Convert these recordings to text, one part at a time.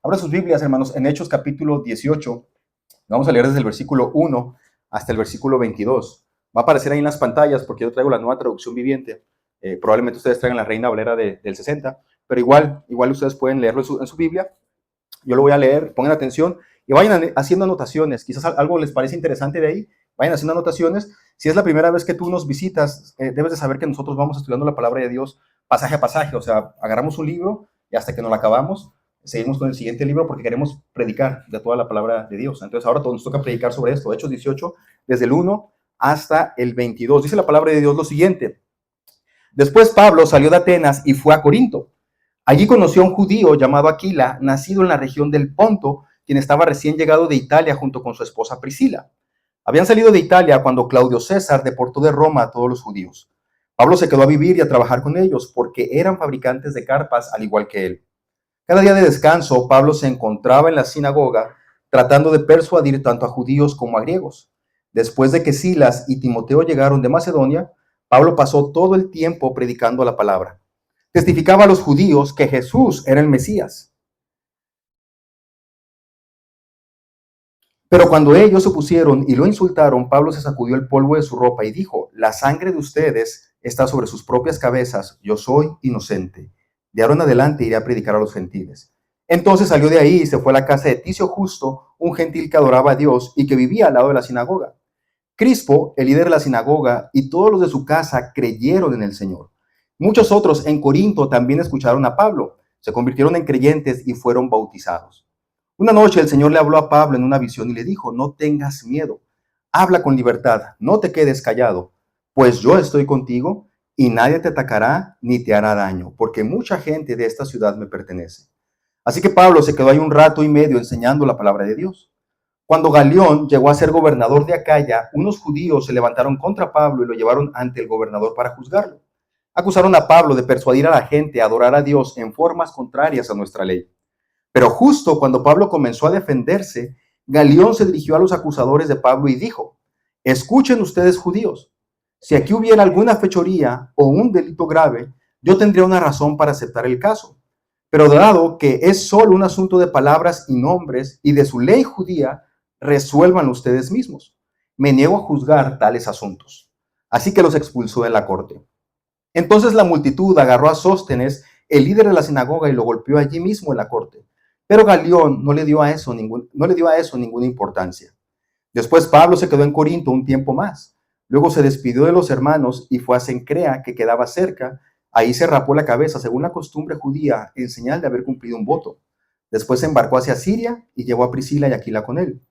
Abra sus Biblias, hermanos, en Hechos capítulo 18. Vamos a leer desde el versículo 1 hasta el versículo 22. Va a aparecer ahí en las pantallas porque yo traigo la nueva traducción viviente. Probablemente ustedes traigan la Reina Valera del 60, pero igual ustedes pueden leerlo en su Biblia. Yo lo voy a leer, pongan atención y vayan haciendo anotaciones. Quizás algo les parece interesante de ahí, vayan haciendo anotaciones. Si es la primera vez que tú nos visitas, debes de saber que nosotros vamos estudiando la palabra de Dios pasaje a pasaje. O sea, agarramos un libro y hasta que nos lo acabamos, seguimos con el siguiente libro porque queremos predicar de toda la palabra de Dios. Entonces ahora nos toca predicar sobre esto. Hechos 18, desde el 1 hasta el 22. Dice la palabra de Dios lo siguiente. Después Pablo salió de Atenas y fue a Corinto. Allí conoció a un judío llamado Aquila, nacido en la región del Ponto, quien estaba recién llegado de Italia junto con su esposa Priscila. Habían salido de Italia cuando Claudio César deportó de Roma a todos los judíos. Pablo se quedó a vivir y a trabajar con ellos porque eran fabricantes de carpas al igual que él. Cada día de descanso, Pablo se encontraba en la sinagoga tratando de persuadir tanto a judíos como a griegos. Después de que Silas y Timoteo llegaron de Macedonia, Pablo pasó todo el tiempo predicando la palabra. Testificaba a los judíos que Jesús era el Mesías. Pero cuando ellos se opusieron y lo insultaron, Pablo se sacudió el polvo de su ropa y dijo: la sangre de ustedes está sobre sus propias cabezas, yo soy inocente. De ahora en adelante iré a predicar a los gentiles. Entonces salió de ahí y se fue a la casa de Ticio Justo, un gentil que adoraba a Dios y que vivía al lado de la sinagoga. Crispo, el líder de la sinagoga, y todos los de su casa creyeron en el Señor. Muchos otros en Corinto también escucharon a Pablo, se convirtieron en creyentes y fueron bautizados. Una noche el Señor le habló a Pablo en una visión y le dijo: no tengas miedo, habla con libertad, no te quedes callado, pues yo estoy contigo y nadie te atacará ni te hará daño, porque mucha gente de esta ciudad me pertenece. Así que Pablo se quedó ahí un rato y medio enseñando la palabra de Dios. Cuando Galión llegó a ser gobernador de Acaya, unos judíos se levantaron contra Pablo y lo llevaron ante el gobernador para juzgarlo. Acusaron a Pablo de persuadir a la gente a adorar a Dios en formas contrarias a nuestra ley. Pero justo cuando Pablo comenzó a defenderse, Galión se dirigió a los acusadores de Pablo y dijo: escuchen ustedes, judíos, si aquí hubiera alguna fechoría o un delito grave, yo tendría una razón para aceptar el caso. Pero dado que es solo un asunto de palabras y nombres y de su ley judía, resuelvan ustedes mismos. Me niego a juzgar tales asuntos. Así que los expulsó de la corte. Entonces la multitud agarró a Sóstenes, el líder de la sinagoga, y lo golpeó allí mismo en la corte. Pero Galión no le dio a eso ninguna importancia. Después Pablo se quedó en Corinto un tiempo más. Luego se despidió de los hermanos y fue a Cencrea, que quedaba cerca. Ahí se rapó la cabeza según la costumbre judía, en señal de haber cumplido un voto. Después se embarcó hacia Siria y llevó a Priscila y Aquila con él.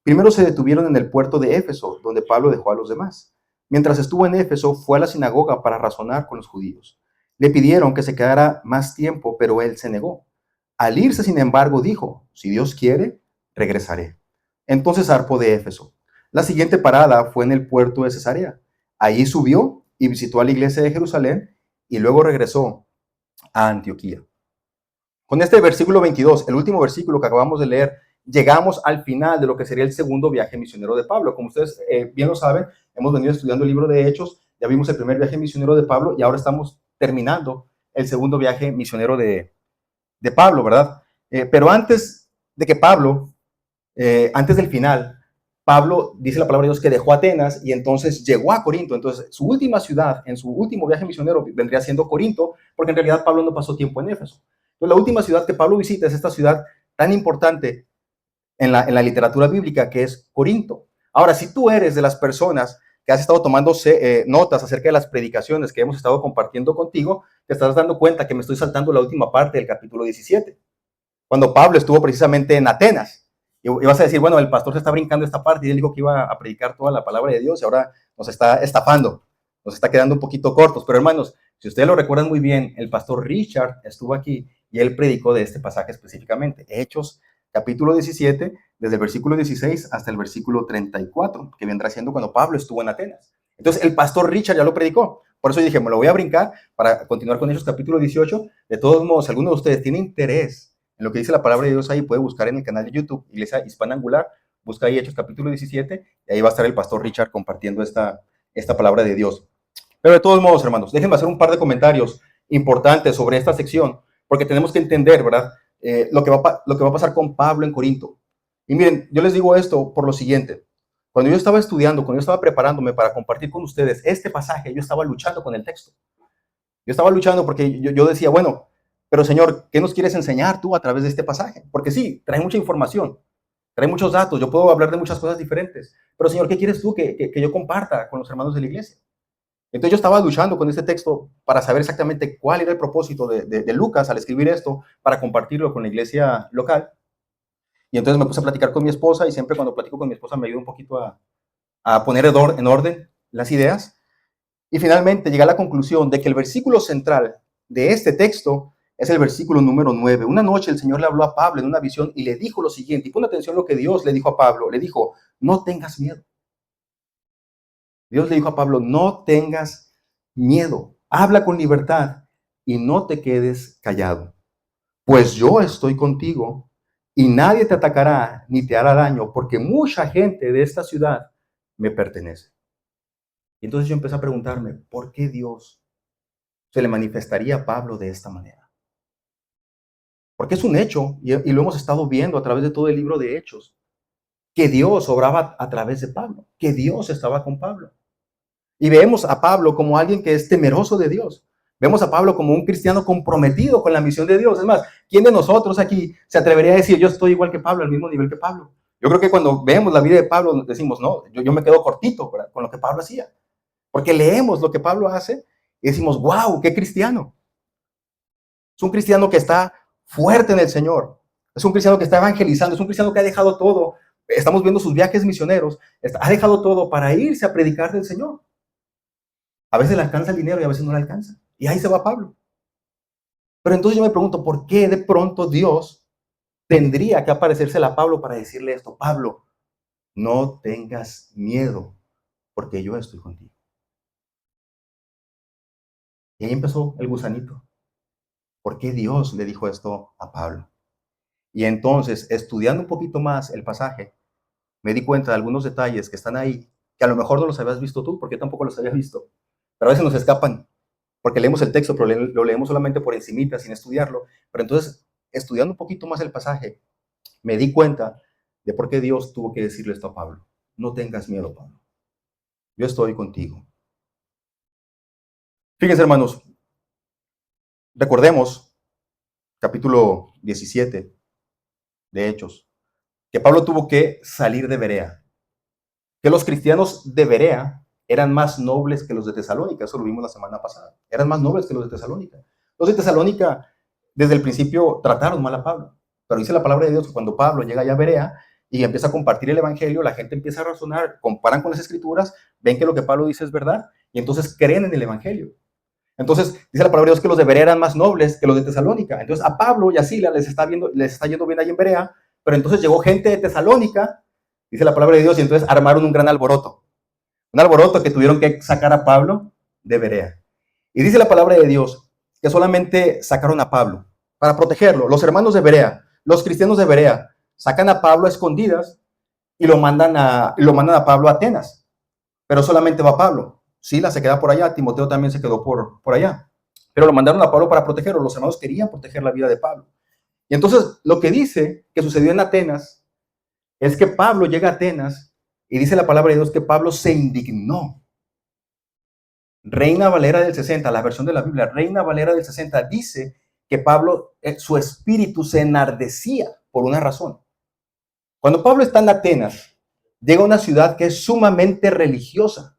Primero se detuvieron en el puerto de Éfeso, donde Pablo dejó a los demás. Mientras estuvo en Éfeso, fue a la sinagoga para razonar con los judíos. Le pidieron que se quedara más tiempo, pero él se negó. Al irse, sin embargo, dijo: si Dios quiere, regresaré. Entonces zarpó de Éfeso. La siguiente parada fue en el puerto de Cesarea. Allí subió y visitó a la iglesia de Jerusalén y luego regresó a Antioquía. Con este versículo 22, el último versículo que acabamos de leer, llegamos al final de lo que sería el segundo viaje misionero de Pablo. Como ustedes bien lo saben, hemos venido estudiando el libro de Hechos, ya vimos el primer viaje misionero de Pablo y ahora estamos terminando el segundo viaje misionero de Pablo, ¿verdad? Pero antes de que Pablo, antes del final, Pablo, dice la palabra de Dios, que dejó Atenas y entonces llegó a Corinto. Entonces, su última ciudad, en su último viaje misionero, vendría siendo Corinto, porque en realidad Pablo no pasó tiempo en Éfeso. Entonces, la última ciudad que Pablo visita es esta ciudad tan importante en la literatura bíblica, que es Corinto. Ahora, si tú eres de las personas que has estado tomando notas acerca de las predicaciones que hemos estado compartiendo contigo, te estás dando cuenta que me estoy saltando la última parte del capítulo 17, cuando Pablo estuvo precisamente en Atenas. Y vas a decir: bueno, el pastor se está brincando esta parte y él dijo que iba a predicar toda la palabra de Dios y ahora nos está estafando, nos está quedando un poquito cortos. Pero hermanos, si ustedes lo recuerdan muy bien, el pastor Richard estuvo aquí y él predicó de este pasaje específicamente, Hechos capítulo 17, desde el versículo 16 hasta el versículo 34, que vendrá siendo cuando Pablo estuvo en Atenas. Entonces el pastor Richard ya lo predicó. Por eso dije, me lo voy a brincar para continuar con Hechos capítulo 18. De todos modos, si alguno de ustedes tiene interés en lo que dice la palabra de Dios, ahí puede buscar en el canal de YouTube, Iglesia Hispana Angular, busca ahí Hechos capítulo 17, y ahí va a estar el pastor Richard compartiendo esta palabra de Dios. Pero de todos modos, hermanos, déjenme hacer un par de comentarios importantes sobre esta sección, porque tenemos que entender, ¿verdad? lo que va a pasar con Pablo en Corinto. Y miren, yo les digo esto por lo siguiente. Cuando yo estaba estudiando, cuando yo estaba preparándome para compartir con ustedes este pasaje, yo estaba luchando con el texto. Yo estaba luchando porque yo decía, bueno, pero Señor, ¿qué nos quieres enseñar tú a través de este pasaje? Porque sí, trae mucha información, trae muchos datos, yo puedo hablar de muchas cosas diferentes, pero Señor, ¿qué quieres tú que yo comparta con los hermanos de la iglesia? Entonces yo estaba luchando con este texto para saber exactamente cuál era el propósito de Lucas al escribir esto para compartirlo con la iglesia local. Y entonces me puse a platicar con mi esposa y siempre cuando platico con mi esposa me ayuda un poquito a poner en orden las ideas. Y finalmente llegué a la conclusión de que el versículo central de este texto es el versículo número 9. Una noche el Señor le habló a Pablo en una visión y le dijo lo siguiente, y pon atención a lo que Dios le dijo a Pablo, le dijo, no tengas miedo. Dios le dijo a Pablo, no tengas miedo, habla con libertad y no te quedes callado, pues yo estoy contigo y nadie te atacará ni te hará daño, porque mucha gente de esta ciudad me pertenece. Y entonces yo empecé a preguntarme, ¿por qué Dios se le manifestaría a Pablo de esta manera? Porque es un hecho, y lo hemos estado viendo a través de todo el libro de Hechos, que Dios obraba a través de Pablo, que Dios estaba con Pablo. Y vemos a Pablo como alguien que es temeroso de Dios. Vemos a Pablo como un cristiano comprometido con la misión de Dios. Es más, ¿quién de nosotros aquí se atrevería a decir, yo estoy igual que Pablo, al mismo nivel que Pablo? Yo creo que cuando vemos la vida de Pablo decimos, no, yo me quedo cortito, ¿verdad?, con lo que Pablo hacía. Porque leemos lo que Pablo hace y decimos, wow, qué cristiano. Es un cristiano que está fuerte en el Señor. Es un cristiano que está evangelizando. Es un cristiano que ha dejado todo. Estamos viendo sus viajes misioneros. Ha dejado todo para irse a predicar del Señor. A veces le alcanza el dinero y a veces no le alcanza. Y ahí se va Pablo. Pero entonces yo me pregunto, ¿por qué de pronto Dios tendría que aparecérsele a Pablo para decirle esto? Pablo, no tengas miedo, porque yo estoy contigo. Y ahí empezó el gusanito. ¿Por qué Dios le dijo esto a Pablo? Y entonces, estudiando un poquito más el pasaje, me di cuenta de algunos detalles que están ahí, que a lo mejor no los habías visto tú, porque yo tampoco los había visto, pero a veces nos escapan, porque leemos el texto, pero lo leemos solamente por encimita, sin estudiarlo. Pero entonces, estudiando un poquito más el pasaje, me di cuenta de por qué Dios tuvo que decirle esto a Pablo. No tengas miedo, Pablo. Yo estoy contigo. Fíjense, hermanos, recordemos capítulo 17 de Hechos, que Pablo tuvo que salir de Berea, que los cristianos de Berea eran más nobles que los de Tesalónica. Eso lo vimos la semana pasada. Eran más nobles que los de Tesalónica. Los de Tesalónica desde el principio trataron mal a Pablo, pero dice la palabra de Dios que cuando Pablo llega allá a Berea y empieza a compartir el evangelio, la gente empieza a razonar, comparan con las escrituras, ven que lo que Pablo dice es verdad y entonces creen en el evangelio. Entonces dice la palabra de Dios que los de Berea eran más nobles que los de Tesalónica. Entonces a Pablo y a Sila les está yendo bien ahí en Berea, pero entonces llegó gente de Tesalónica, dice la palabra de Dios, y entonces armaron un gran alboroto. Un alboroto que tuvieron que sacar a Pablo de Berea. Y dice la palabra de Dios que solamente sacaron a Pablo para protegerlo. Los hermanos de Berea, los cristianos de Berea, sacan a Pablo a escondidas y lo mandan a Pablo a Atenas. Pero solamente va Pablo. Sila se queda por allá, Timoteo también se quedó por allá. Pero lo mandaron a Pablo para protegerlo. Los hermanos querían proteger la vida de Pablo. Y entonces lo que dice que sucedió en Atenas es que Pablo llega a Atenas y dice la palabra de Dios que Pablo se indignó. Reina Valera del 60, la versión de la Biblia, Reina Valera del 60 dice que Pablo, su espíritu se enardecía por una razón. Cuando Pablo está en Atenas, llega a una ciudad que es sumamente religiosa,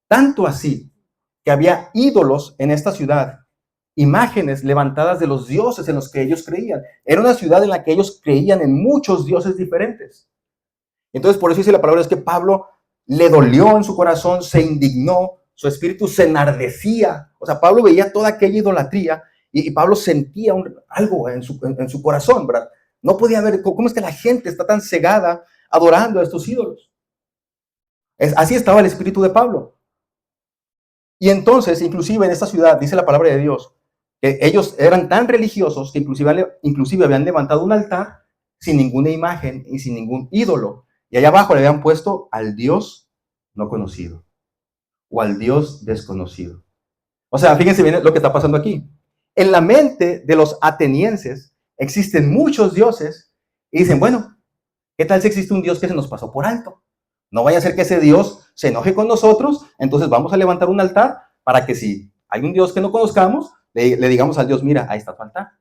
tanto así que había ídolos en esta ciudad, imágenes levantadas de los dioses en los que ellos creían. Era una ciudad en la que ellos creían en muchos dioses diferentes. Entonces, por eso dice la palabra, es que Pablo le dolió en su corazón, se indignó, su espíritu se enardecía. O sea, Pablo veía toda aquella idolatría y Pablo sentía algo en su corazón, ¿verdad? No podía ver cómo es que la gente está tan cegada adorando a estos ídolos. Así estaba el espíritu de Pablo. Y entonces, inclusive en esta ciudad, dice la palabra de Dios, que ellos eran tan religiosos que inclusive habían levantado un altar sin ninguna imagen y sin ningún ídolo. Y allá abajo le habían puesto al Dios no conocido o al Dios desconocido. O sea, fíjense bien lo que está pasando aquí. En la mente de los atenienses, existen muchos dioses y dicen, bueno, ¿qué tal si existe un Dios que se nos pasó por alto? No vaya a ser que ese Dios se enoje con nosotros, entonces vamos a levantar un altar para que si hay un Dios que no conozcamos, le digamos al Dios, mira, ahí está tu altar.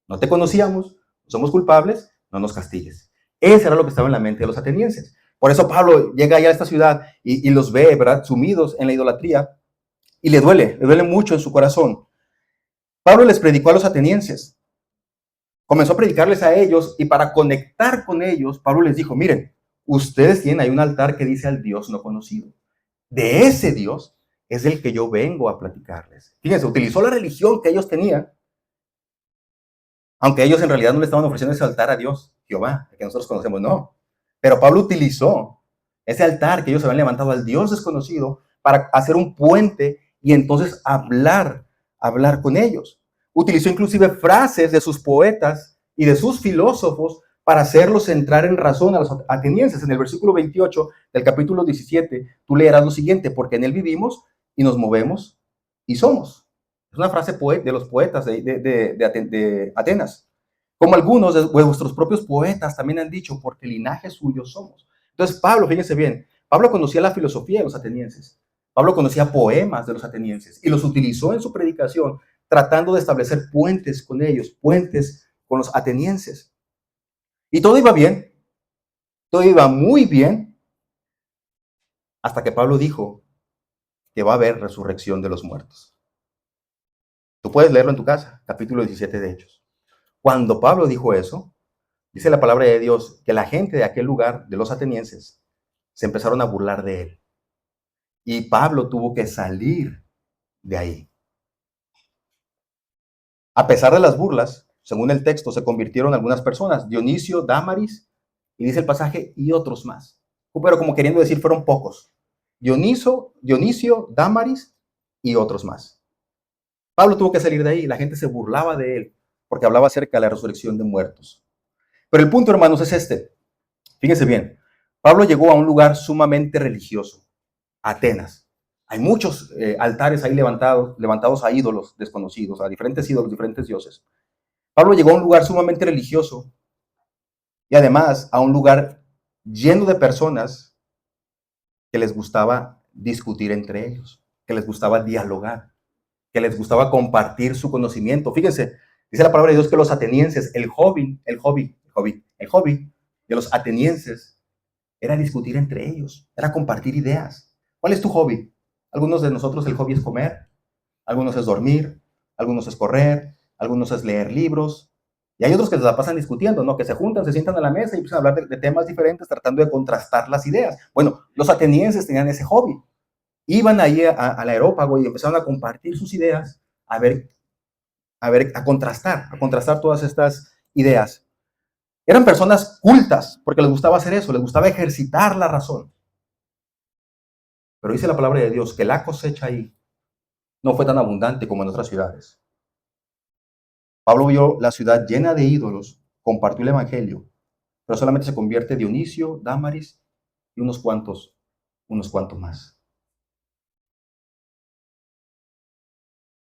No te conocíamos, somos culpables, no nos castigues. Ese era lo que estaba en la mente de los atenienses. Por eso Pablo llega allá a esta ciudad y los ve, ¿verdad?, sumidos en la idolatría y le duele mucho en su corazón. Pablo les predicó a los atenienses, comenzó a predicarles a ellos y para conectar con ellos, Pablo les dijo, miren, ustedes tienen ahí un altar que dice al Dios no conocido. De ese Dios es el que yo vengo a platicarles. Fíjense, utilizó la religión que ellos tenían, aunque ellos en realidad no le estaban ofreciendo ese altar a Dios, Jehová, que nosotros conocemos, no. Pero Pablo utilizó ese altar que ellos habían levantado al Dios desconocido para hacer un puente y entonces hablar con ellos. Utilizó inclusive frases de sus poetas y de sus filósofos para hacerlos entrar en razón a los atenienses. En el versículo 28 del capítulo 17, tú leerás lo siguiente, porque en él vivimos y nos movemos y somos. Es una frase de los poetas de Atenas. Como algunos de vuestros propios poetas también han dicho, porque linaje suyo somos. Entonces Pablo, fíjense bien, Pablo conocía la filosofía de los atenienses. Pablo conocía poemas de los atenienses y los utilizó en su predicación tratando de establecer puentes con ellos, puentes con los atenienses. Y todo iba bien, todo iba muy bien, hasta que Pablo dijo que va a haber resurrección de los muertos. Tú puedes leerlo en tu casa, capítulo 17 de Hechos. Cuando Pablo dijo eso, dice la palabra de Dios que la gente de aquel lugar, de los atenienses, se empezaron a burlar de él. Y Pablo tuvo que salir de ahí. A pesar de las burlas, según el texto, se convirtieron algunas personas, Dionisio, Dámaris, y dice el pasaje, y otros más. Pero como queriendo decir, fueron pocos. Dionisio, Dámaris y otros más. Pablo tuvo que salir de ahí, la gente se burlaba de él porque hablaba acerca de la resurrección de muertos. Pero el punto, hermanos, es este. Fíjense bien, Pablo llegó a un lugar sumamente religioso, Atenas. Hay muchos altares ahí levantados a ídolos desconocidos, a diferentes ídolos, diferentes dioses. Pablo llegó a un lugar sumamente religioso y además a un lugar lleno de personas que les gustaba discutir entre ellos, que les gustaba dialogar, que les gustaba compartir su conocimiento. Fíjense, dice la palabra de Dios que los atenienses, el hobby de los atenienses era discutir entre ellos, era compartir ideas. ¿Cuál es tu hobby? Algunos de nosotros el hobby es comer, algunos es dormir, algunos es correr, algunos es leer libros, y hay otros que se la pasan discutiendo, ¿no? Que se juntan, se sientan a la mesa y empiezan a hablar de temas diferentes tratando de contrastar las ideas. Bueno, los atenienses tenían ese hobby. Iban ahí al aerópago y empezaron a compartir sus ideas, a contrastar todas estas ideas. Eran personas cultas porque les gustaba hacer eso, les gustaba ejercitar la razón. Pero dice la palabra de Dios que la cosecha ahí no fue tan abundante como en otras ciudades. Pablo vio la ciudad llena de ídolos, compartió el evangelio, pero solamente se convierte Dionisio, Dámaris y unos cuantos más.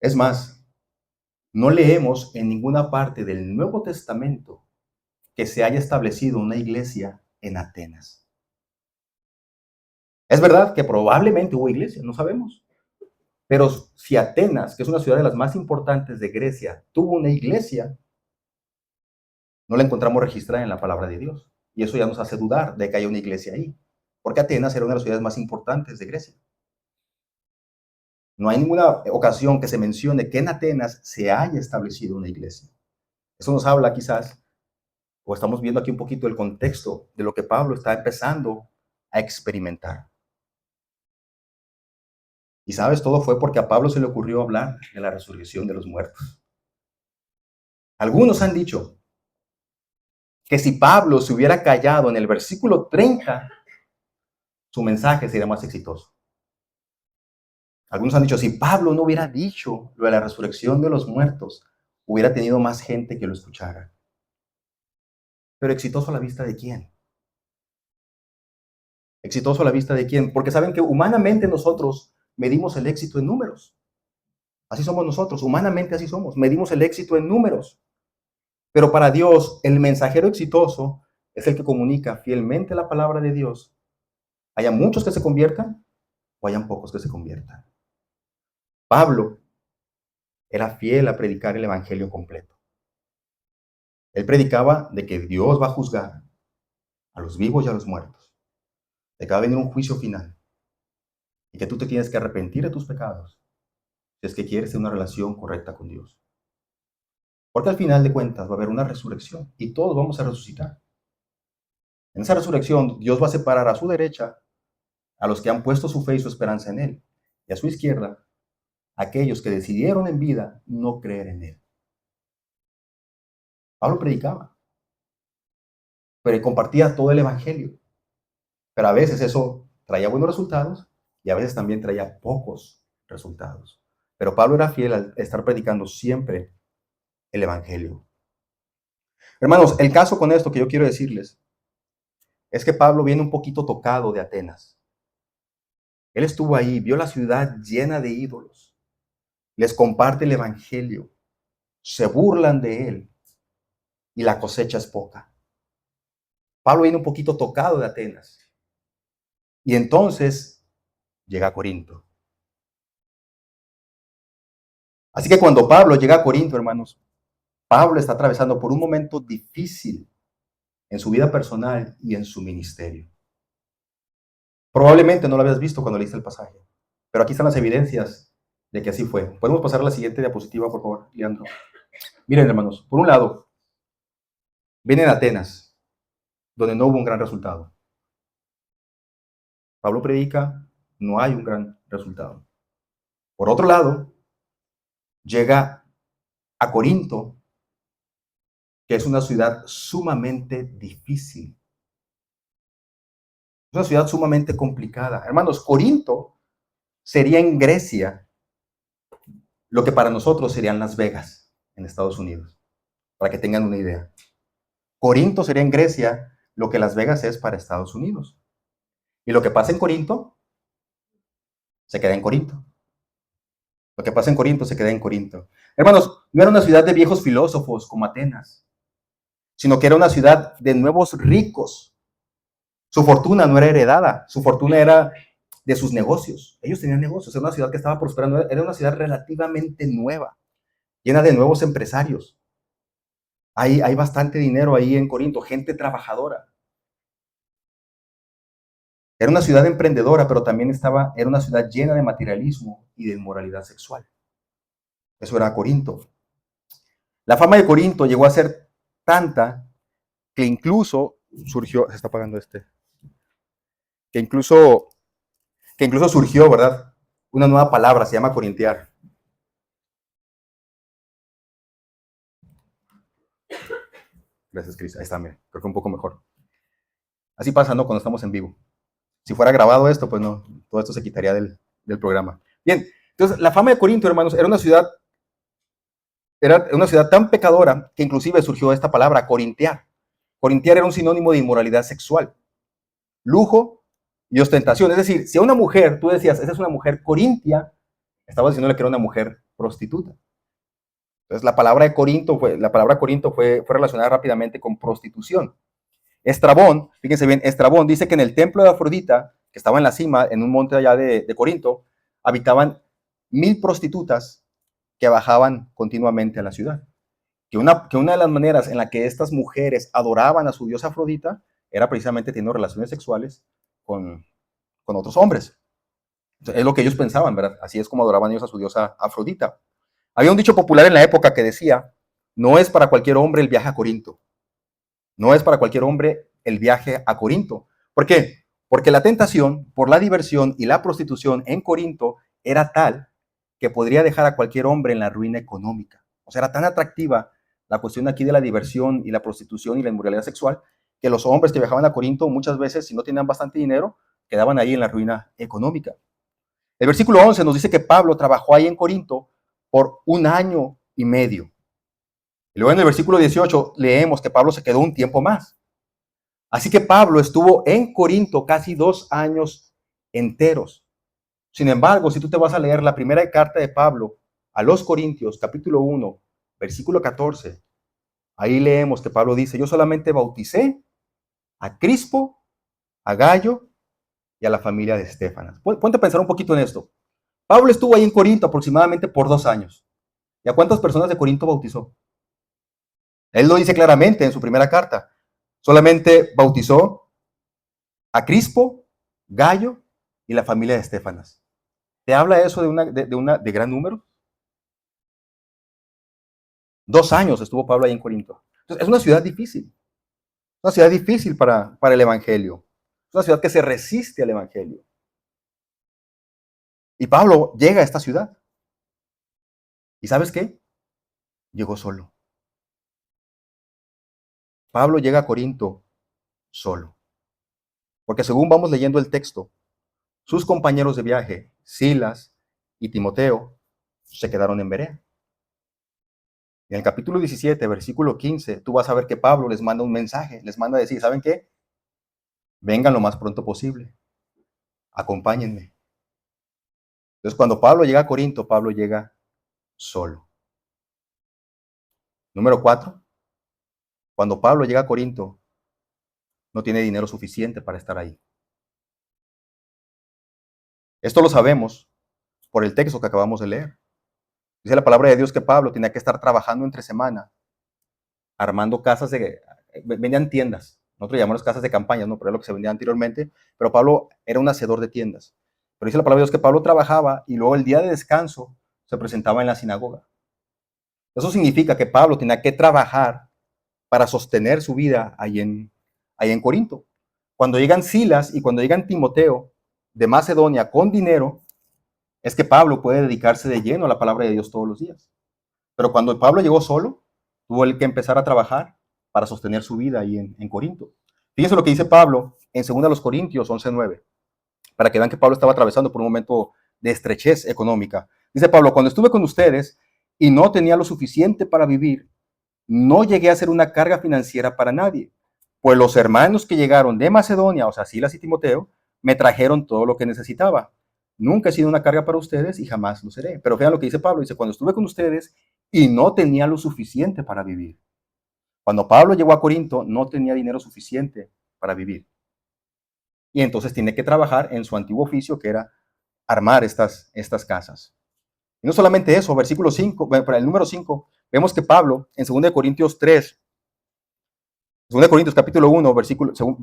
Es más, no leemos en ninguna parte del Nuevo Testamento que se haya establecido una iglesia en Atenas. Es verdad que probablemente hubo iglesia, no sabemos. Pero si Atenas, que es una ciudad de las más importantes de Grecia, tuvo una iglesia, no la encontramos registrada en la palabra de Dios. Y eso ya nos hace dudar de que haya una iglesia ahí. Porque Atenas era una de las ciudades más importantes de Grecia. No hay ninguna ocasión que se mencione que en Atenas se haya establecido una iglesia. Eso nos habla quizás, o estamos viendo aquí un poquito el contexto de lo que Pablo está empezando a experimentar. Y sabes, todo fue porque a Pablo se le ocurrió hablar de la resurrección de los muertos. Algunos han dicho que si Pablo se hubiera callado en el versículo 30, su mensaje sería más exitoso. Algunos han dicho, si Pablo no hubiera dicho lo de la resurrección de los muertos, hubiera tenido más gente que lo escuchara. Pero exitoso a la vista de quién? Exitoso a la vista de quién? Porque saben que humanamente nosotros medimos el éxito en números. Así somos nosotros, humanamente así somos, medimos el éxito en números. Pero para Dios, el mensajero exitoso es el que comunica fielmente la palabra de Dios. Haya muchos que se conviertan o hayan pocos que se conviertan. Pablo era fiel a predicar el evangelio completo. Él predicaba de que Dios va a juzgar a los vivos y a los muertos, de que va a venir un juicio final y que tú te tienes que arrepentir de tus pecados si es que quieres tener una relación correcta con Dios. Porque al final de cuentas va a haber una resurrección y todos vamos a resucitar. En esa resurrección Dios va a separar a su derecha a los que han puesto su fe y su esperanza en Él, y a su izquierda a aquellos que decidieron en vida no creer en Él. Pablo predicaba, pero compartía todo el evangelio. Pero a veces eso traía buenos resultados y a veces también traía pocos resultados. Pero Pablo era fiel al estar predicando siempre el evangelio. Hermanos, el caso con esto que yo quiero decirles es que Pablo viene un poquito tocado de Atenas. Él estuvo ahí, vio la ciudad llena de ídolos, les comparte el evangelio, se burlan de él y la cosecha es poca. Pablo viene un poquito tocado de Atenas y entonces llega a Corinto. Así que cuando Pablo llega a Corinto, hermanos, Pablo está atravesando por un momento difícil en su vida personal y en su ministerio. Probablemente no lo habías visto cuando leíste el pasaje, pero aquí están las evidencias de que así fue. ¿Podemos pasar a la siguiente diapositiva, por favor, Leandro? Miren, hermanos, por un lado, vienen Atenas, donde no hubo un gran resultado. Pablo predica, no hay un gran resultado. Por otro lado, llega a Corinto, que es una ciudad sumamente difícil. Es una ciudad sumamente complicada. Hermanos, Corinto sería en Grecia lo que para nosotros serían Las Vegas en Estados Unidos, para que tengan una idea. Corinto sería en Grecia lo que Las Vegas es para Estados Unidos. Y lo que pasa en Corinto, se queda en Corinto. Lo que pasa en Corinto, se queda en Corinto. Hermanos, no era una ciudad de viejos filósofos como Atenas, sino que era una ciudad de nuevos ricos. Su fortuna no era heredada, su fortuna era de sus negocios. Ellos tenían negocios, era una ciudad que estaba prosperando, era una ciudad relativamente nueva, llena de nuevos empresarios. Hay bastante dinero ahí en Corinto, gente trabajadora. Era una ciudad emprendedora, pero también era una ciudad llena de materialismo y de inmoralidad sexual. Eso era Corinto. La fama de Corinto llegó a ser tanta que incluso surgió, se está apagando que incluso surgió, ¿verdad? Una nueva palabra, se llama corintiar. Gracias, Cris. Ahí está, mira, creo que un poco mejor. Así pasa, ¿no? Cuando estamos en vivo. Si fuera grabado esto, pues no, todo esto se quitaría del programa. Bien, entonces la fama de Corinto, hermanos, era una ciudad tan pecadora que inclusive surgió esta palabra, corintiar. Corintiar era un sinónimo de inmoralidad sexual, lujo y ostentación. Es decir, si a una mujer, tú decías, esa es una mujer corintia, estabas diciéndole que era una mujer prostituta. Entonces la palabra Corinto fue relacionada rápidamente con prostitución. Estrabón, fíjense bien, Estrabón dice que en el templo de Afrodita, que estaba en la cima, en un monte allá de Corinto, habitaban 1000 prostitutas que bajaban continuamente a la ciudad. Que una de las maneras en la que estas mujeres adoraban a su diosa Afrodita era precisamente teniendo relaciones sexuales con otros hombres. Es lo que ellos pensaban, ¿verdad? Así es como adoraban ellos a su diosa Afrodita. Había un dicho popular en la época que decía, no es para cualquier hombre el viaje a Corinto. No es para cualquier hombre el viaje a Corinto. ¿Por qué? Porque la tentación por la diversión y la prostitución en Corinto era tal que podría dejar a cualquier hombre en la ruina económica. O sea, era tan atractiva la cuestión aquí de la diversión y la prostitución y la inmoralidad sexual que los hombres que viajaban a Corinto muchas veces, si no tenían bastante dinero, quedaban ahí en la ruina económica. El versículo 11 nos dice que Pablo trabajó ahí en Corinto por 1 año y medio. Y luego en el versículo 18 leemos que Pablo se quedó un tiempo más. Así que Pablo estuvo en Corinto casi 2 años enteros. Sin embargo, si tú te vas a leer la primera carta de Pablo a los Corintios, capítulo 1, versículo 14 ahí leemos que Pablo dice, yo solamente bauticé a Crispo, a Gallo y a la familia de Estéfanas. Ponte a pensar un poquito en esto. Pablo estuvo ahí en Corinto aproximadamente por 2 años. ¿Y a cuántas personas de Corinto bautizó? Él lo dice claramente en su primera carta. Solamente bautizó a Crispo, Gallo y la familia de Estéfanas. ¿Te habla eso de gran número? 2 años estuvo Pablo ahí en Corinto. Entonces, es una ciudad difícil. Una ciudad difícil para el Evangelio. Es una ciudad que se resiste al Evangelio. Y Pablo llega a esta ciudad. ¿Y sabes qué? Llegó solo. Pablo llega a Corinto solo. Porque según vamos leyendo el texto, sus compañeros de viaje, Silas y Timoteo, se quedaron en Berea. En el capítulo 17, versículo 15, tú vas a ver que Pablo les manda un mensaje, les manda a decir, ¿saben qué? Vengan lo más pronto posible, acompáñenme. Entonces, cuando Pablo llega a Corinto, Pablo llega solo. Número 4, cuando Pablo llega a Corinto, no tiene dinero suficiente para estar ahí. Esto lo sabemos por el texto que acabamos de leer. Dice la palabra de Dios que Pablo tenía que estar trabajando entre semana, armando vendían tiendas. Nosotros llamamos casas de campaña, ¿no? Pero es lo que se vendía anteriormente. Pero Pablo era un hacedor de tiendas. Pero dice la palabra de Dios que Pablo trabajaba y luego el día de descanso se presentaba en la sinagoga. Eso significa que Pablo tenía que trabajar para sostener su vida ahí en Corinto. Cuando llegan Silas y cuando llegan Timoteo de Macedonia con dinero, es que Pablo puede dedicarse de lleno a la palabra de Dios todos los días. Pero cuando Pablo llegó solo, tuvo que empezar a trabajar para sostener su vida ahí en Corinto. Fíjense lo que dice Pablo en 2 Corintios 11:9, para que vean que Pablo estaba atravesando por un momento de estrechez económica. Dice Pablo, cuando estuve con ustedes y no tenía lo suficiente para vivir, no llegué a ser una carga financiera para nadie, pues los hermanos que llegaron de Macedonia, o sea, Silas y Timoteo, me trajeron todo lo que necesitaba. Nunca he sido una carga para ustedes y jamás lo seré. Pero vean lo que dice Pablo, dice, cuando estuve con ustedes y no tenía lo suficiente para vivir. Cuando Pablo llegó a Corinto, no tenía dinero suficiente para vivir. Y entonces tiene que trabajar en su antiguo oficio, que era armar estas casas. Y no solamente eso, versículo 5, para el número 5, vemos que Pablo en 2 Corintios 3, 2 Corintios capítulo 1,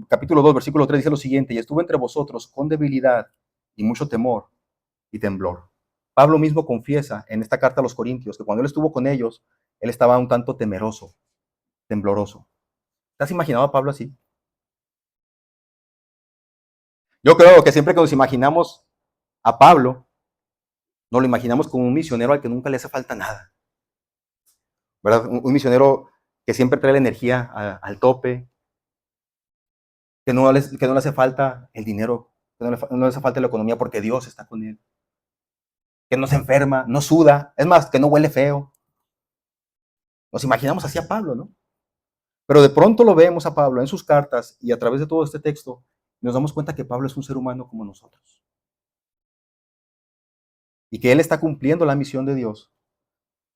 capítulo 2, versículo 3 dice lo siguiente, y estuvo entre vosotros con debilidad y mucho temor y temblor. Pablo mismo confiesa en esta carta a los Corintios que cuando él estuvo con ellos, él estaba un tanto temeroso, tembloroso. ¿Te has imaginado a Pablo así? Yo creo que siempre que nos imaginamos a Pablo, nos lo imaginamos como un misionero al que nunca le hace falta nada, ¿verdad? Un misionero que siempre trae la energía al tope, que no le hace falta el dinero, que no le hace falta la economía porque Dios está con él, que no se enferma, no suda, es más, que no huele feo. Nos imaginamos así a Pablo, ¿no? Pero de pronto lo vemos a Pablo en sus cartas y a través de todo este texto nos damos cuenta que Pablo es un ser humano como nosotros y que él está cumpliendo la misión de Dios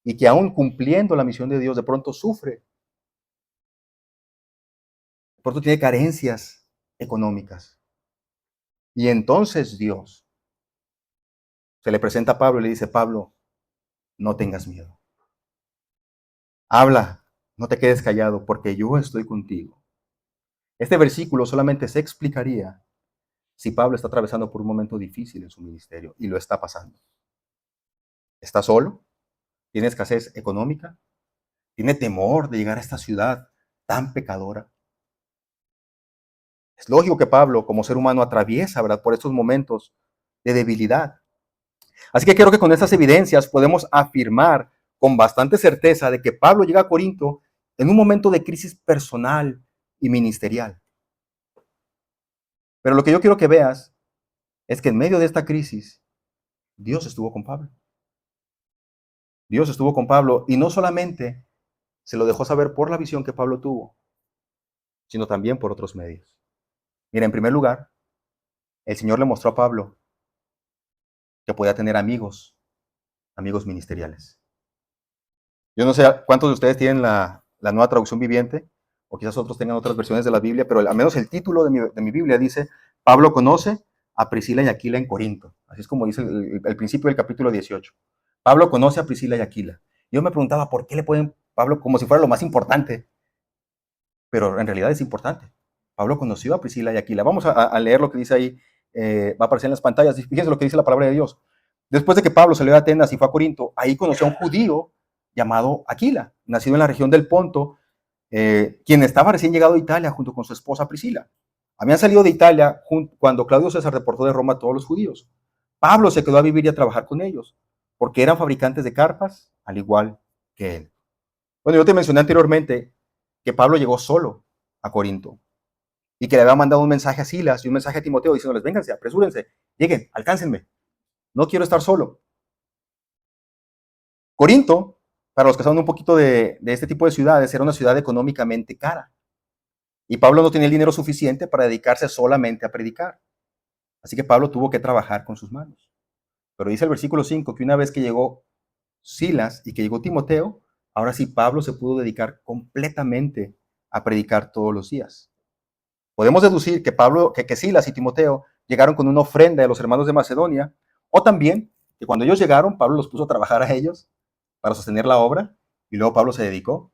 y que aún cumpliendo la misión de Dios de pronto sufre, de pronto tiene carencias económicas. Y entonces Dios se le presenta a Pablo y le dice, Pablo, no tengas miedo. Habla, no te quedes callado porque yo estoy contigo. Este versículo solamente se explicaría si Pablo está atravesando por un momento difícil en su ministerio y lo está pasando. Está solo, tiene escasez económica, tiene temor de llegar a esta ciudad tan pecadora. Es lógico que Pablo, como ser humano, atraviesa, ¿verdad?, por estos momentos de debilidad. Así que creo que con estas evidencias podemos afirmar con bastante certeza de que Pablo llega a Corinto en un momento de crisis personal y ministerial. Pero lo que yo quiero que veas es que en medio de esta crisis, Dios estuvo con Pablo. Dios estuvo con Pablo y no solamente se lo dejó saber por la visión que Pablo tuvo, sino también por otros medios. Mira, en primer lugar, el Señor le mostró a Pablo que podía tener amigos ministeriales. Yo no sé cuántos de ustedes tienen la Nueva Traducción Viviente, o quizás otros tengan otras versiones de la Biblia, pero al menos el título de mi Biblia dice, Pablo conoce a Priscila y Aquila en Corinto. Así es como dice el principio del capítulo 18. Pablo conoce a Priscila y Aquila. Yo me preguntaba, ¿por qué le ponen Pablo como si fuera lo más importante? Pero en realidad es importante. Pablo conoció a Priscila y Aquila. Vamos a leer lo que dice ahí, va a aparecer en las pantallas. Fíjense lo que dice la palabra de Dios. Después de que Pablo salió de Atenas y fue a Corinto, ahí conoció a un judío llamado Aquila, nacido en la región del Ponto, quien estaba recién llegado a Italia junto con su esposa Priscila. Habían salido de Italia cuando Claudio César deportó de Roma a todos los judíos. Pablo se quedó a vivir y a trabajar con ellos, porque eran fabricantes de carpas, al igual que él. Bueno, yo te mencioné anteriormente que Pablo llegó solo a Corinto y que le había mandado un mensaje a Silas y un mensaje a Timoteo diciéndoles, vénganse, apresúrense, lleguen, alcáncenme, no quiero estar solo. Corinto, para los que saben un poquito de este tipo de ciudades, era una ciudad económicamente cara. Y Pablo no tenía el dinero suficiente para dedicarse solamente a predicar. Así que Pablo tuvo que trabajar con sus manos. Pero dice el versículo 5 que una vez que llegó Silas y que llegó Timoteo, ahora sí Pablo se pudo dedicar completamente a predicar todos los días. Podemos deducir que Silas y Timoteo llegaron con una ofrenda de los hermanos de Macedonia, o también que cuando ellos llegaron, Pablo los puso a trabajar a ellos para sostener la obra, y luego Pablo se dedicó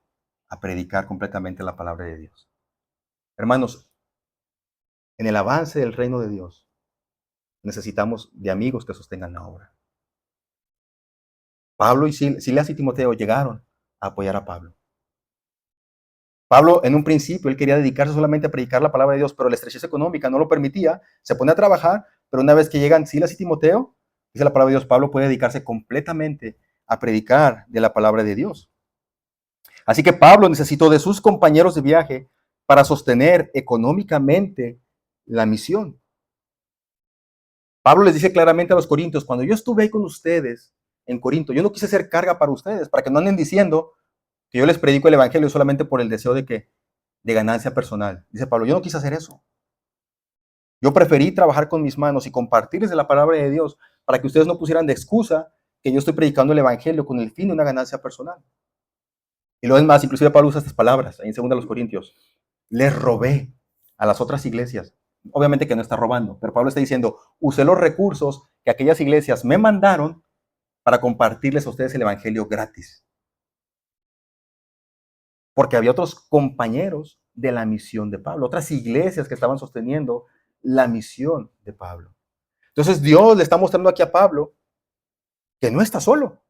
a predicar completamente la palabra de Dios. Hermanos, en el avance del reino de Dios, necesitamos de amigos que sostengan la obra. Pablo y Silas y Timoteo llegaron a apoyar a Pablo. Pablo, en un principio, él quería dedicarse solamente a predicar la palabra de Dios, pero la estrechez económica no lo permitía, se pone a trabajar, pero una vez que llegan Silas y Timoteo, dice la palabra de Dios, Pablo puede dedicarse completamente a predicar de la palabra de Dios. Así que Pablo necesitó de sus compañeros de viaje para sostener económicamente la misión. Pablo les dice claramente a los corintios, cuando yo estuve ahí con ustedes en Corinto, yo no quise ser carga para ustedes, para que no anden diciendo que yo les predico el evangelio solamente por el deseo de ganancia personal. Dice Pablo, yo no quise hacer eso. Yo preferí trabajar con mis manos y compartirles de la palabra de Dios para que ustedes no pusieran de excusa que yo estoy predicando el evangelio con el fin de una ganancia personal. Y lo es más, inclusive Pablo usa estas palabras ahí en 2 Corintios. Les robé a las otras iglesias. Obviamente que no está robando, pero Pablo está diciendo, usé los recursos que aquellas iglesias me mandaron para compartirles a ustedes el evangelio gratis. Porque había otros compañeros de la misión de Pablo, otras iglesias que estaban sosteniendo la misión de Pablo. Entonces Dios le está mostrando aquí a Pablo que no está solo.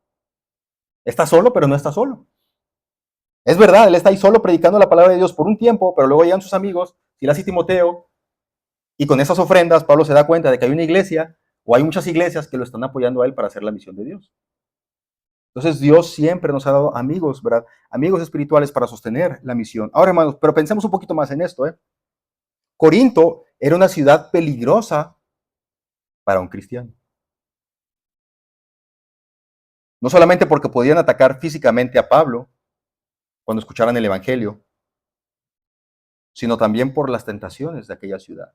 Está solo, pero no está solo. Es verdad, él está ahí solo predicando la palabra de Dios por un tiempo, pero luego llegan sus amigos, Silas y Timoteo, y con esas ofrendas Pablo se da cuenta de que hay una iglesia, o hay muchas iglesias que lo están apoyando a él para hacer la misión de Dios. Entonces Dios siempre nos ha dado amigos, ¿verdad? Amigos espirituales para sostener la misión. Ahora, hermanos, pero pensemos un poquito más en esto, ¿eh? Corinto era una ciudad peligrosa para un cristiano. No solamente porque podían atacar físicamente a Pablo cuando escucharan el evangelio, sino también por las tentaciones de aquella ciudad.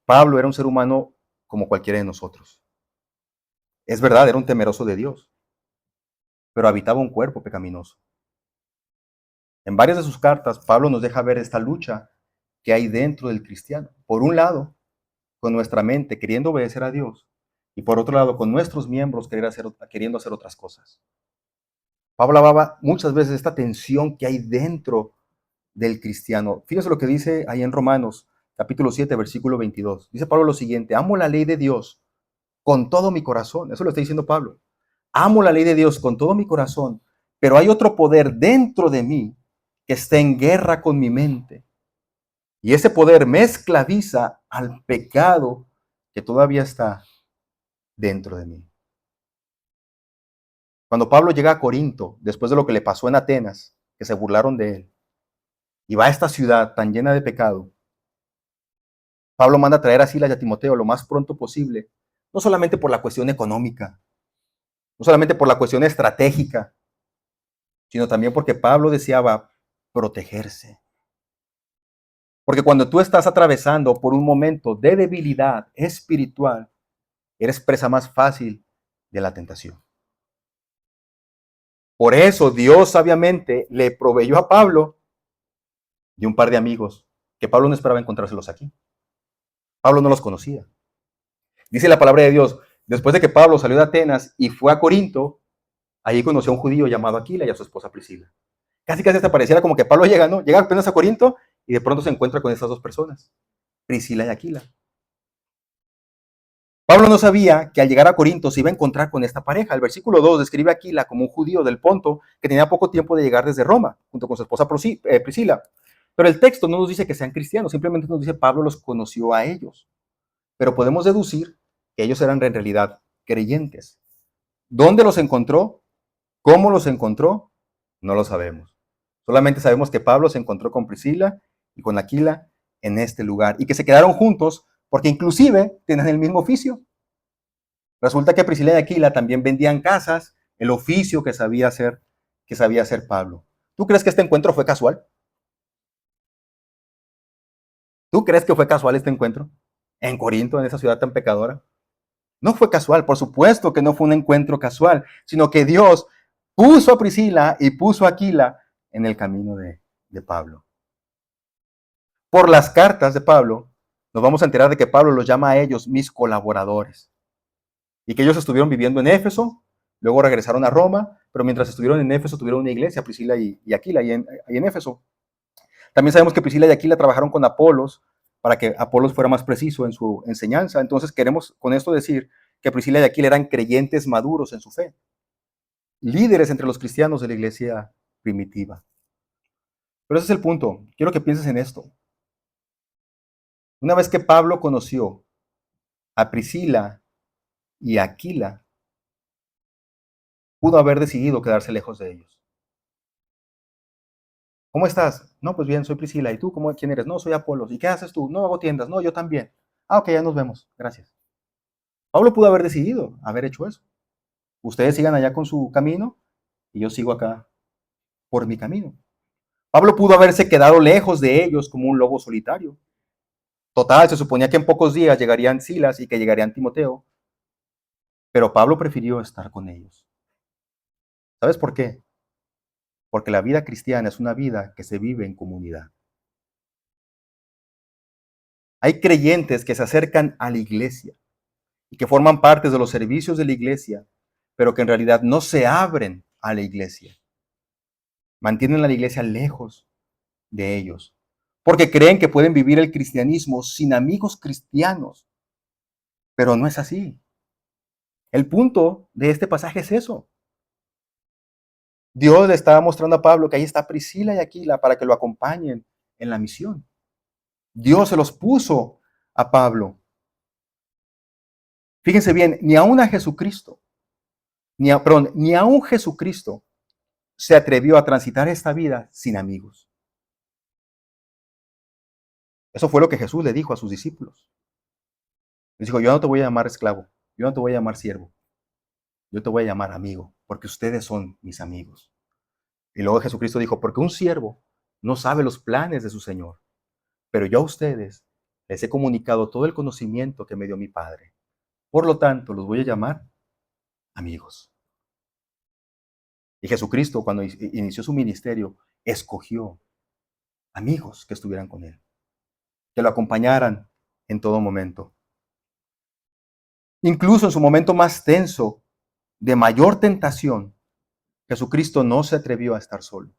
Pablo era un ser humano como cualquiera de nosotros. Es verdad, era un temeroso de Dios, pero habitaba un cuerpo pecaminoso. En varias de sus cartas, Pablo nos deja ver esta lucha que hay dentro del cristiano. Por un lado, con nuestra mente queriendo obedecer a Dios, y por otro lado, con nuestros miembros queriendo hacer otras cosas. Pablo hablaba muchas veces de esta tensión que hay dentro del cristiano. Fíjense lo que dice ahí en Romanos, capítulo 7, versículo 22. Dice Pablo lo siguiente, amo la ley de Dios con todo mi corazón. Eso lo está diciendo Pablo. Amo la ley de Dios con todo mi corazón, pero hay otro poder dentro de mí que está en guerra con mi mente. Y ese poder me esclaviza al pecado que todavía está dentro de mí. Cuando Pablo llega a Corinto, después de lo que le pasó en Atenas, que se burlaron de él, y va a esta ciudad tan llena de pecado, Pablo manda a traer a Silas y a Timoteo lo más pronto posible, no solamente por la cuestión económica, no solamente por la cuestión estratégica, sino también porque Pablo deseaba protegerse. Porque cuando tú estás atravesando por un momento de debilidad espiritual, eres presa más fácil de la tentación. Por eso Dios sabiamente le proveyó a Pablo de un par de amigos que Pablo no esperaba encontrárselos aquí. Pablo no los conocía. Dice la palabra de Dios, después de que Pablo salió de Atenas y fue a Corinto, allí conoció a un judío llamado Aquila y a su esposa Priscila. Casi casi hasta pareciera como que Pablo llega, ¿no? Llega apenas a Corinto y de pronto se encuentra con estas dos personas, Priscila y Aquila. Pablo no sabía que al llegar a Corinto se iba a encontrar con esta pareja. El versículo 2 describe a Aquila como un judío del Ponto que tenía poco tiempo de llegar desde Roma, junto con su esposa Priscila. Pero el texto no nos dice que sean cristianos, simplemente nos dice Pablo los conoció a ellos. Pero podemos deducir que ellos eran en realidad creyentes. ¿Dónde los encontró? ¿Cómo los encontró? No lo sabemos. Solamente sabemos que Pablo se encontró con Priscila y con Aquila en este lugar y que se quedaron juntos porque inclusive tienen el mismo oficio. Resulta que Priscila y Aquila también vendían casas, el oficio que sabía hacer Pablo. ¿Tú crees que este encuentro fue casual? ¿Tú crees que fue casual este encuentro en Corinto, en esa ciudad tan pecadora? No fue casual, por supuesto que no fue un encuentro casual, sino que Dios puso a Priscila y puso a Aquila en el camino de Pablo. Por las cartas de Pablo, nos vamos a enterar de que Pablo los llama a ellos mis colaboradores y que ellos estuvieron viviendo en Éfeso, luego regresaron a Roma, pero mientras estuvieron en Éfeso tuvieron una iglesia, Priscila y Aquila, ahí en Éfeso. También sabemos que Priscila y Aquila trabajaron con Apolos para que Apolos fuera más preciso en su enseñanza. Entonces queremos con esto decir que Priscila y Aquila eran creyentes maduros en su fe, líderes entre los cristianos de la iglesia primitiva. Pero ese es el punto. Quiero que pienses en esto. Una vez que Pablo conoció a Priscila y a Aquila, pudo haber decidido quedarse lejos de ellos. ¿Cómo estás? No, pues bien, soy Priscila. ¿Y tú quién eres? No, soy Apolos. ¿Y qué haces tú? No, hago tiendas. No, yo también. Ah, ok, ya nos vemos. Gracias. Pablo pudo haber decidido haber hecho eso. Ustedes sigan allá con su camino y yo sigo acá por mi camino. Pablo pudo haberse quedado lejos de ellos como un lobo solitario. Total, se suponía que en pocos días llegarían Silas y que llegarían Timoteo, pero Pablo prefirió estar con ellos. ¿Sabes por qué? Porque la vida cristiana es una vida que se vive en comunidad. Hay creyentes que se acercan a la iglesia y que forman parte de los servicios de la iglesia, pero que en realidad no se abren a la iglesia. Mantienen a la iglesia lejos de ellos, porque creen que pueden vivir el cristianismo sin amigos cristianos, pero no es así. El punto de este pasaje es eso. Dios le estaba mostrando a Pablo que ahí está Priscila y Aquila para que lo acompañen en la misión. Dios se los puso a Pablo. Fíjense bien, ni aún a Jesucristo, ni aún Jesucristo se atrevió a transitar esta vida sin amigos. Eso fue lo que Jesús le dijo a sus discípulos. Les dijo, yo no te voy a llamar esclavo, yo no te voy a llamar siervo, yo te voy a llamar amigo, porque ustedes son mis amigos. Y luego Jesucristo dijo, porque un siervo no sabe los planes de su Señor, pero yo a ustedes les he comunicado todo el conocimiento que me dio mi Padre. Por lo tanto, los voy a llamar amigos. Y Jesucristo, cuando inició su ministerio, escogió amigos que estuvieran con él, que lo acompañaran en todo momento. Incluso en su momento más tenso, de mayor tentación, Jesucristo no se atrevió a estar solo.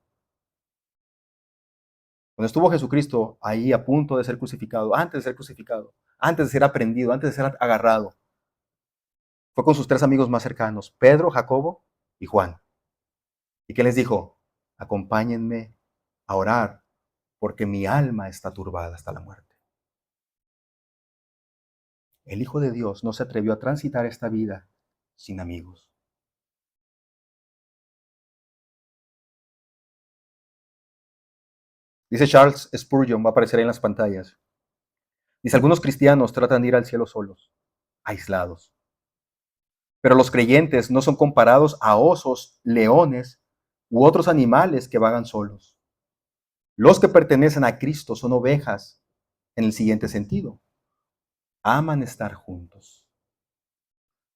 Cuando estuvo Jesucristo ahí a punto de ser crucificado, antes de ser aprendido, antes de ser agarrado, fue con sus tres amigos más cercanos, Pedro, Jacobo y Juan. ¿Y qué les dijo? Acompáñenme a orar porque mi alma está turbada hasta la muerte. El Hijo de Dios no se atrevió a transitar esta vida sin amigos. Dice Charles Spurgeon, va a aparecer ahí en las pantallas. Dice, algunos cristianos tratan de ir al cielo solos, aislados. Pero los creyentes no son comparados a osos, leones u otros animales que vagan solos. Los que pertenecen a Cristo son ovejas en el siguiente sentido. Aman estar juntos.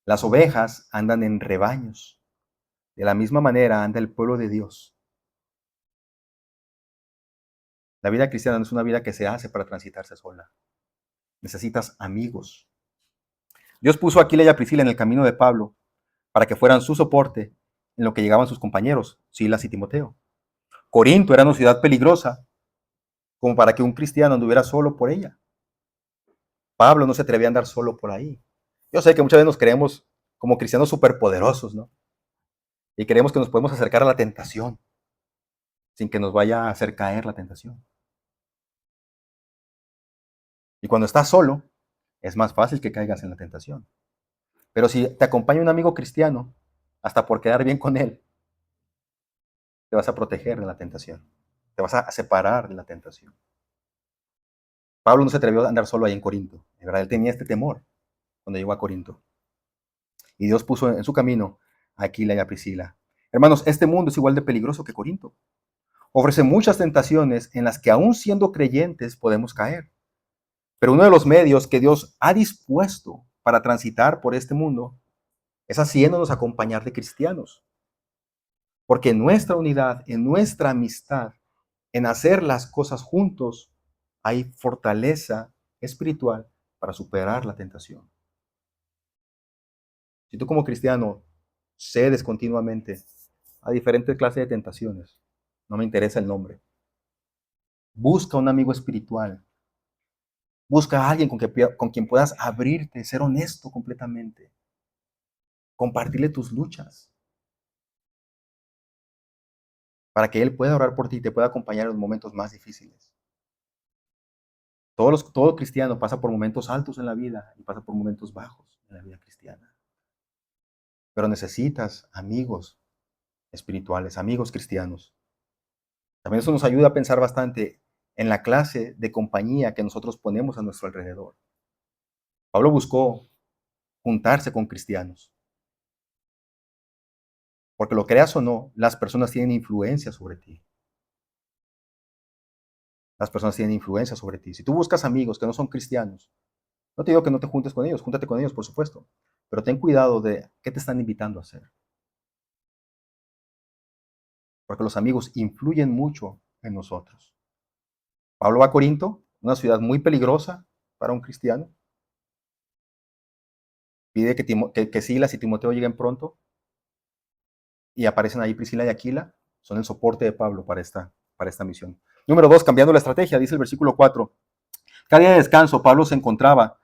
Las ovejas andan en rebaños. De la misma manera anda el pueblo de Dios. La vida cristiana no es una vida que se hace para transitarse sola. Necesitas amigos. Dios puso a Aquila y a Priscila en el camino de Pablo para que fueran su soporte en lo que llegaban sus compañeros, Silas y Timoteo. Corinto era una ciudad peligrosa como para que un cristiano anduviera solo por ella. Pablo no se atrevía a andar solo por ahí. Yo sé que muchas veces nos creemos como cristianos superpoderosos, ¿no? Y creemos que nos podemos acercar a la tentación sin que nos vaya a hacer caer la tentación. Y cuando estás solo, es más fácil que caigas en la tentación. Pero si te acompaña un amigo cristiano, hasta por quedar bien con él, te vas a proteger de la tentación. Te vas a separar de la tentación. Pablo no se atrevió a andar solo ahí en Corinto. De verdad, él tenía este temor cuando llegó a Corinto. Y Dios puso en su camino a Aquila y a Priscila. Hermanos, este mundo es igual de peligroso que Corinto. Ofrece muchas tentaciones en las que aún siendo creyentes podemos caer. Pero uno de los medios que Dios ha dispuesto para transitar por este mundo es haciéndonos acompañar de cristianos. Porque en nuestra unidad, en nuestra amistad, en hacer las cosas juntos, hay fortaleza espiritual para superar la tentación. Si tú como cristiano cedes continuamente a diferentes clases de tentaciones, no me interesa el nombre, busca un amigo espiritual, busca a alguien con quien puedas abrirte, ser honesto completamente, compartirle tus luchas, para que Él pueda orar por ti y te pueda acompañar en los momentos más difíciles. Todo cristiano pasa por momentos altos en la vida y pasa por momentos bajos en la vida cristiana. Pero necesitas amigos espirituales, amigos cristianos. También eso nos ayuda a pensar bastante en la clase de compañía que nosotros ponemos a nuestro alrededor. Pablo buscó juntarse con cristianos. Porque lo creas o no, las personas tienen influencia sobre ti. Las personas tienen influencia sobre ti. Si tú buscas amigos que no son cristianos, no te digo que no te juntes con ellos, júntate con ellos, por supuesto. Pero ten cuidado de qué te están invitando a hacer. Porque los amigos influyen mucho en nosotros. Pablo va a Corinto, una ciudad muy peligrosa para un cristiano. Pide que Silas y Timoteo lleguen pronto. Y aparecen ahí Priscila y Aquila. Son el soporte de Pablo para esta misión. Número 2, cambiando la estrategia, dice el versículo 4. Cada día de descanso, Pablo se encontraba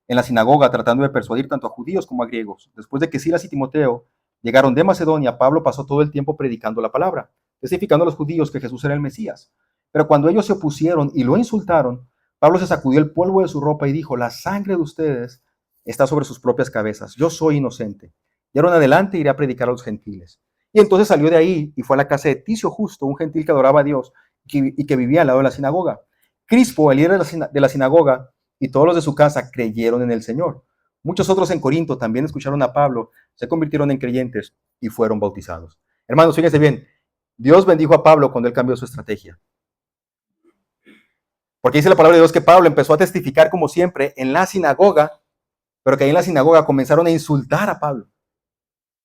en la sinagoga tratando de persuadir tanto a judíos como a griegos. Después de que Silas y Timoteo llegaron de Macedonia, Pablo pasó todo el tiempo predicando la palabra, testificando a los judíos que Jesús era el Mesías. Pero cuando ellos se opusieron y lo insultaron, Pablo se sacudió el polvo de su ropa y dijo: la sangre de ustedes está sobre sus propias cabezas. Yo soy inocente. Y ahora en adelante iré a predicar a los gentiles. Y entonces salió de ahí y fue a la casa de Ticio Justo, un gentil que adoraba a Dios y que vivía al lado de la sinagoga. Crispo, el líder de la sinagoga, y todos los de su casa creyeron en el Señor. Muchos otros en Corinto también escucharon a Pablo, se convirtieron en creyentes y fueron bautizados. Hermanos, fíjense bien, Dios bendijo a Pablo cuando él cambió su estrategia. Porque dice la palabra de Dios que Pablo empezó a testificar como siempre en la sinagoga, pero que ahí en la sinagoga comenzaron a insultar a Pablo.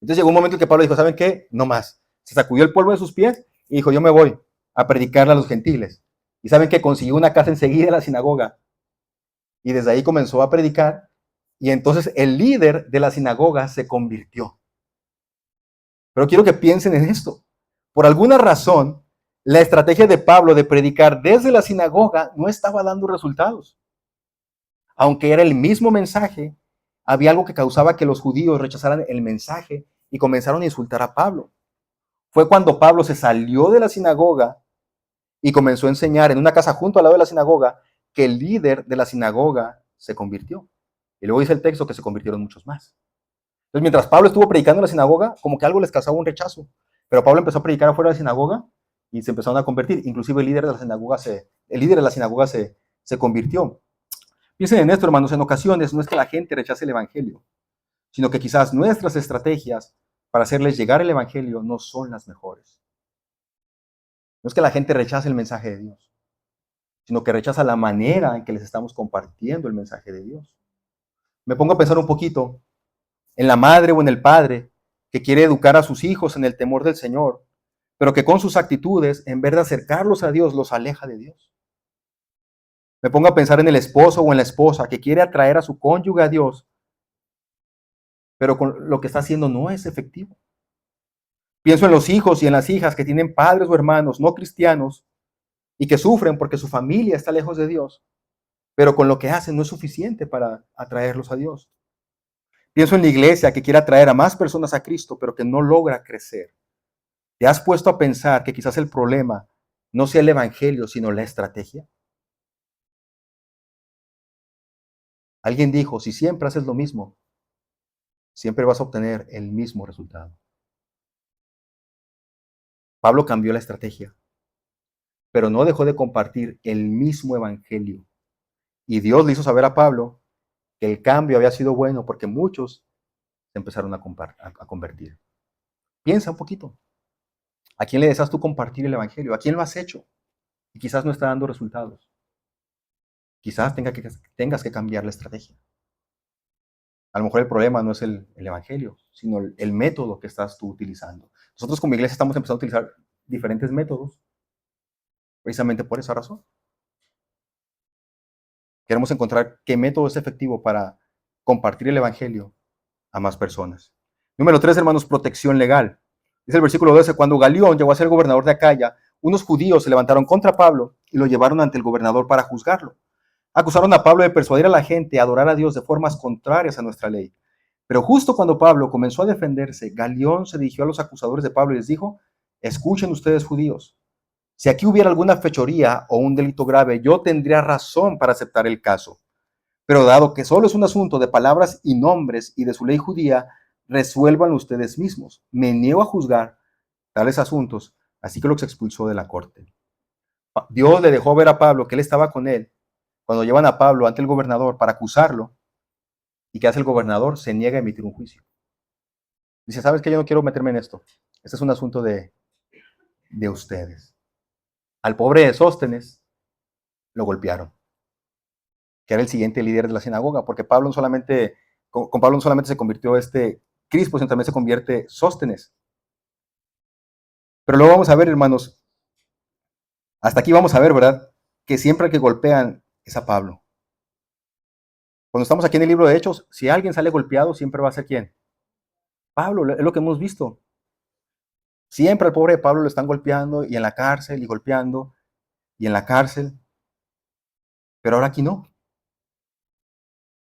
Entonces llegó un momento en que Pablo dijo: ¿saben qué? No más. Se sacudió el polvo de sus pies y dijo: yo me voy a predicarle a los gentiles. Y ¿saben qué? Consiguió una casa enseguida en la sinagoga. Y desde ahí comenzó a predicar. Y entonces el líder de la sinagoga se convirtió. Pero quiero que piensen en esto. Por alguna razón, la estrategia de Pablo de predicar desde la sinagoga no estaba dando resultados. Aunque era el mismo mensaje, había algo que causaba que los judíos rechazaran el mensaje y comenzaron a insultar a Pablo. Fue cuando Pablo se salió de la sinagoga y comenzó a enseñar en una casa junto al lado de la sinagoga, que el líder de la sinagoga se convirtió. Y luego dice el texto que se convirtieron muchos más. Entonces, mientras Pablo estuvo predicando en la sinagoga, como que algo les causaba un rechazo. Pero Pablo empezó a predicar afuera de la sinagoga y se empezaron a convertir. Inclusive el líder de la sinagoga se convirtió. Piensen en esto, hermanos. En ocasiones no es que la gente rechace el evangelio, sino que quizás nuestras estrategias para hacerles llegar el evangelio no son las mejores. No es que la gente rechace el mensaje de Dios, sino que rechaza la manera en que les estamos compartiendo el mensaje de Dios. Me pongo a pensar un poquito en la madre o en el padre que quiere educar a sus hijos en el temor del Señor, pero que con sus actitudes, en vez de acercarlos a Dios, los aleja de Dios. Me pongo a pensar en el esposo o en la esposa que quiere atraer a su cónyuge a Dios, pero con lo que está haciendo no es efectivo. Pienso en los hijos y en las hijas que tienen padres o hermanos no cristianos y que sufren porque su familia está lejos de Dios, pero con lo que hacen no es suficiente para atraerlos a Dios. Pienso en la iglesia que quiere atraer a más personas a Cristo, pero que no logra crecer. ¿Te has puesto a pensar que quizás el problema no sea el evangelio, sino la estrategia? Alguien dijo, si siempre haces lo mismo, siempre vas a obtener el mismo resultado. Pablo cambió la estrategia, pero no dejó de compartir el mismo evangelio. Y Dios le hizo saber a Pablo que el cambio había sido bueno porque muchos se empezaron a convertir. Piensa un poquito. ¿A quién le deseas tú compartir el evangelio? ¿A quién lo has hecho? Y quizás no está dando resultados. Quizás tengas que cambiar la estrategia. A lo mejor el problema no es el evangelio, sino el método que estás tú utilizando. Nosotros como iglesia estamos empezando a utilizar diferentes métodos precisamente por esa razón. Queremos encontrar qué método es efectivo para compartir el evangelio a más personas. Número 3, hermanos, protección legal. Dice el versículo 12, cuando Galión llegó a ser gobernador de Acaya, unos judíos se levantaron contra Pablo y lo llevaron ante el gobernador para juzgarlo. Acusaron a Pablo de persuadir a la gente a adorar a Dios de formas contrarias a nuestra ley. Pero justo cuando Pablo comenzó a defenderse, Galión se dirigió a los acusadores de Pablo y les dijo, escuchen ustedes judíos, si aquí hubiera alguna fechoría o un delito grave, yo tendría razón para aceptar el caso. Pero dado que solo es un asunto de palabras y nombres y de su ley judía, resuélvanlo ustedes mismos. Me niego a juzgar tales asuntos, así que los expulsó de la corte. Dios le dejó ver a Pablo que él estaba con él cuando llevan a Pablo ante el gobernador para acusarlo. ¿Y qué hace el gobernador? Se niega a emitir un juicio. Dice, ¿sabes qué? Yo no quiero meterme en esto. Este es un asunto de ustedes. Al pobre de Sóstenes lo golpearon, que era el siguiente líder de la sinagoga, porque Pablo con Pablo no solamente se convirtió Crispo, sino también se convierte Sóstenes. Pero luego vamos a ver, hermanos, hasta aquí vamos a ver, ¿verdad? Que siempre al que golpean es a Pablo. Cuando estamos aquí en el libro de Hechos, si alguien sale golpeado, siempre va a ser ¿quién? Pablo, es lo que hemos visto. Siempre al pobre de Pablo lo están golpeando y en la cárcel y golpeando y en la cárcel. Pero ahora aquí no.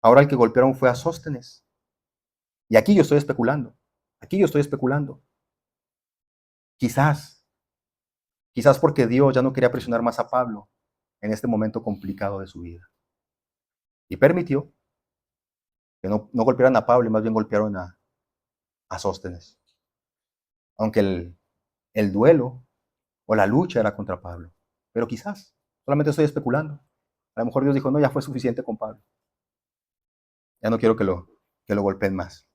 Ahora el que golpearon fue a Sóstenes. Y aquí yo estoy especulando. Aquí yo estoy especulando. Quizás porque Dios ya no quería presionar más a Pablo en este momento complicado de su vida. Y permitió que no golpearan a Pablo y más bien golpearon a Sóstenes. Aunque el duelo o la lucha era contra Pablo. Pero quizás, solamente estoy especulando. A lo mejor Dios dijo, no, ya fue suficiente con Pablo. Ya no quiero que lo golpeen más.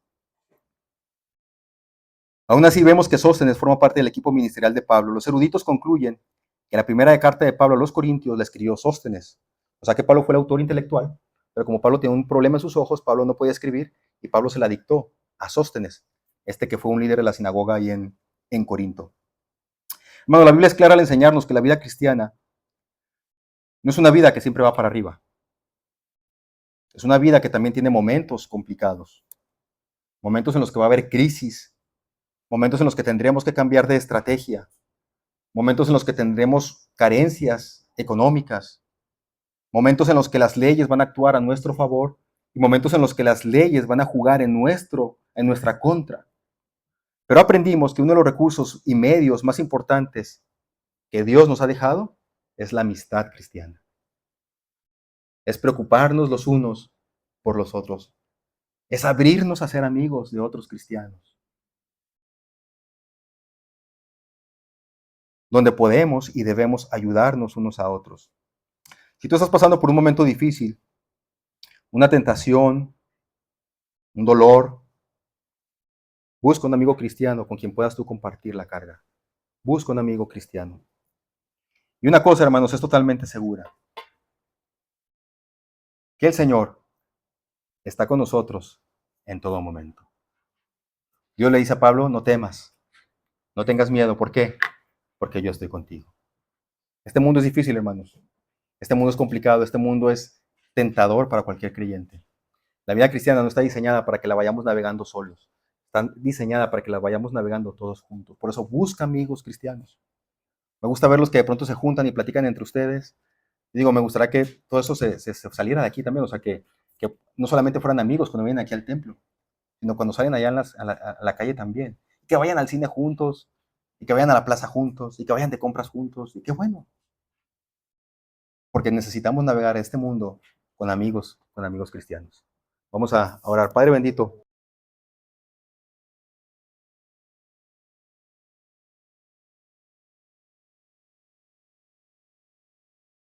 Aún así vemos que Sóstenes forma parte del equipo ministerial de Pablo. Los eruditos concluyen que la primera carta de Pablo a los Corintios la escribió Sóstenes. O sea que Pablo fue el autor intelectual, pero como Pablo tenía un problema en sus ojos, Pablo no podía escribir y Pablo se la dictó a Sóstenes, que fue un líder de la sinagoga ahí en Corinto. Hermano, la Biblia es clara al enseñarnos que la vida cristiana no es una vida que siempre va para arriba. Es una vida que también tiene momentos complicados, momentos en los que va a haber crisis, momentos en los que tendremos que cambiar de estrategia, momentos en los que tendremos carencias económicas, momentos en los que las leyes van a actuar a nuestro favor y momentos en los que las leyes van a jugar en nuestra contra. Pero aprendimos que uno de los recursos y medios más importantes que Dios nos ha dejado es la amistad cristiana. Es preocuparnos los unos por los otros. Es abrirnos a ser amigos de otros cristianos. Donde podemos y debemos ayudarnos unos a otros. Si tú estás pasando por un momento difícil, una tentación, un dolor, busca un amigo cristiano con quien puedas tú compartir la carga. Busca un amigo cristiano. Y una cosa, hermanos, es totalmente segura. Que el Señor está con nosotros en todo momento. Dios le dice a Pablo, no temas, no tengas miedo. ¿Por qué? Porque yo estoy contigo. Este mundo es difícil, hermanos. Este mundo es complicado, este mundo es tentador para cualquier creyente. La vida cristiana no está diseñada para que la vayamos navegando solos. Está diseñada para que la vayamos navegando todos juntos. Por eso busca amigos cristianos. Me gusta verlos que de pronto se juntan y platican entre ustedes. Y digo, me gustaría que todo eso se saliera de aquí también. O sea, que no solamente fueran amigos cuando vienen aquí al templo, sino cuando salen allá a la calle también. Que vayan al cine juntos, y que vayan a la plaza juntos, y que vayan de compras juntos. Y qué bueno. Porque necesitamos navegar este mundo con amigos cristianos. Vamos a orar. Padre bendito,